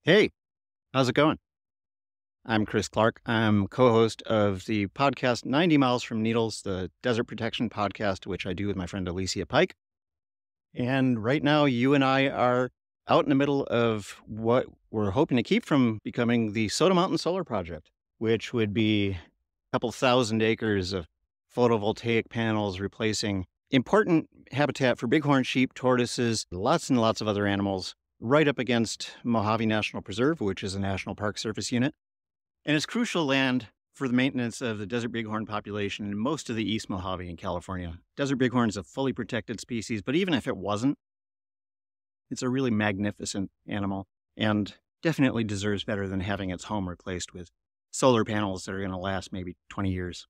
Hey, how's it going? I'm Chris Clark. I'm co-host of the podcast 90 Miles from Needles, the desert protection podcast, which I do with my friend Alicia Pike. And right now, you and I are out in the middle of what we're hoping to keep from becoming the Soda Mountain Solar Project, which would be a couple thousand acres of photovoltaic panels replacing important habitat for bighorn sheep, tortoises, lots and lots of other animals, right up against Mojave National Preserve, which is a National Park Service unit. And it's crucial land for the maintenance of the desert bighorn population in most of the East Mojave in California. Desert bighorn is a fully protected species, but even if it wasn't, it's a really magnificent animal and definitely deserves better than having its home replaced with solar panels that are going to last maybe 20 years,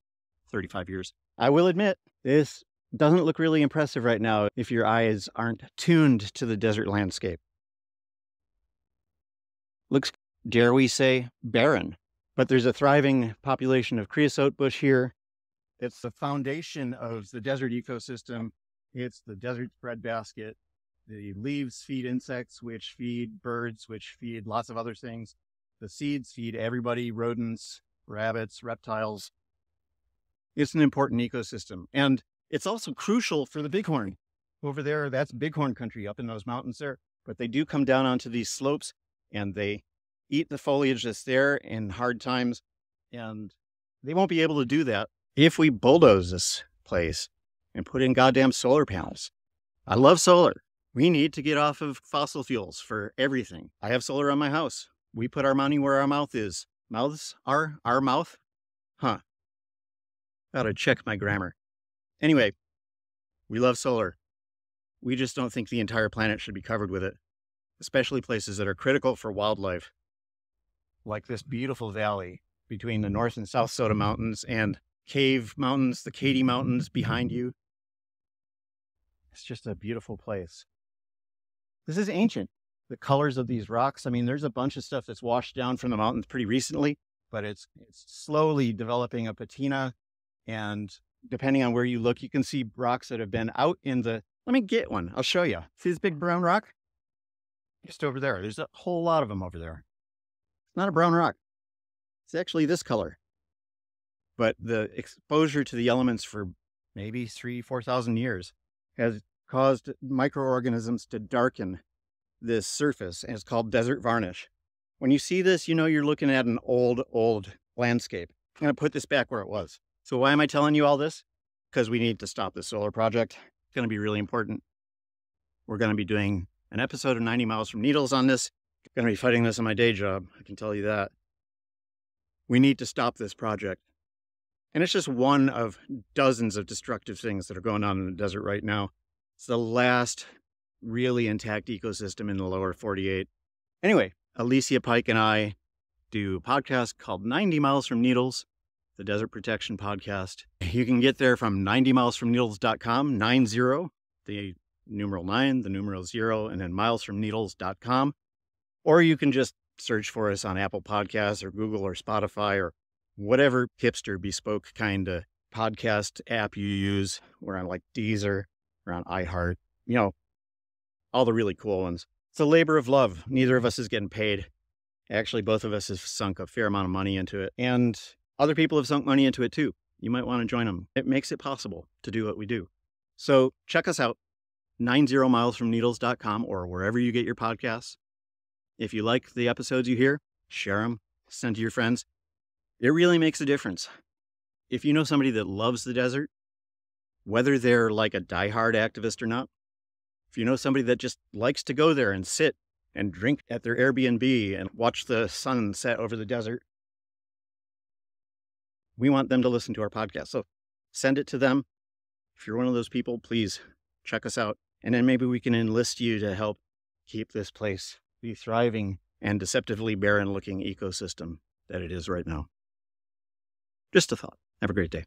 35 years. I will admit, this doesn't look really impressive right now if your eyes aren't tuned to the desert landscape. Looks, dare we say, barren. But there's a thriving population of creosote bush here. It's the foundation of the desert ecosystem. It's the desert breadbasket. The leaves feed insects, which feed birds, which feed lots of other things. The seeds feed everybody, rodents, rabbits, reptiles. It's an important ecosystem. And it's also crucial for the bighorn. Over there, that's bighorn country up in those mountains there. But they do come down onto these slopes and they eat the foliage that's there in hard times. And they won't be able to do that if we bulldoze this place and put in goddamn solar panels. I love solar. We need to get off of fossil fuels for everything. I have solar on my house. We put our money where our mouth is. Mouths are our mouth? Huh. Gotta check my grammar. Anyway, we love solar. We just don't think the entire planet should be covered with it, especially places that are critical for wildlife, like this beautiful valley between the North and South Soda Mountains and Cave Mountains, the Katy Mountains behind you. It's just a beautiful place. This is ancient. The colors of these rocks, I mean, there's a bunch of stuff that's washed down from the mountains pretty recently, but it's slowly developing a patina. And depending on where you look, you can see rocks that have been out in the, let me get one. I'll show you. See this big brown rock? Just over there. There's a whole lot of them over there. It's not a brown rock. It's actually this color. But the exposure to the elements for maybe 4,000 years has caused microorganisms to darken this surface, and it's called desert varnish. When you see this, you know you're looking at an old landscape. I'm going to put this back where it was. So why am I telling you all this? Because we need to stop this solar project. It's going to be really important. We're going to be doing an episode of 90 Miles from Needles on this. I'm going to be fighting this in my day job. I can tell you that. We need to stop this project. And it's just one of dozens of destructive things that are going on in the desert right now. It's the last really intact ecosystem in the lower 48. Anyway, Alicia Pike and I do a podcast called 90 Miles from Needles, the Desert Protection Podcast. You can get there from 90milesfromneedles.com, 90, the numeral 9, the numeral 0, and then milesfromneedles.com. Or you can just search for us on Apple Podcasts or Google or Spotify or whatever hipster bespoke kind of podcast app you use. We're on like Deezer, we're on iHeart, you know, all the really cool ones. It's a labor of love. Neither of us is getting paid. Actually, both of us have sunk a fair amount of money into it. And other people have sunk money into it too. You might want to join them. It makes it possible to do what we do. So check us out, 90milesfromneedles.com or wherever you get your podcasts. If you like the episodes you hear, share them, send to your friends. It really makes a difference. If you know somebody that loves the desert, whether they're like a diehard activist or not, if you know somebody that just likes to go there and sit and drink at their Airbnb and watch the sun set over the desert, we want them to listen to our podcast. So send it to them. If you're one of those people, please check us out. And then maybe we can enlist you to help keep this place the thriving and deceptively barren looking ecosystem that it is right now. Just a thought. Have a great day.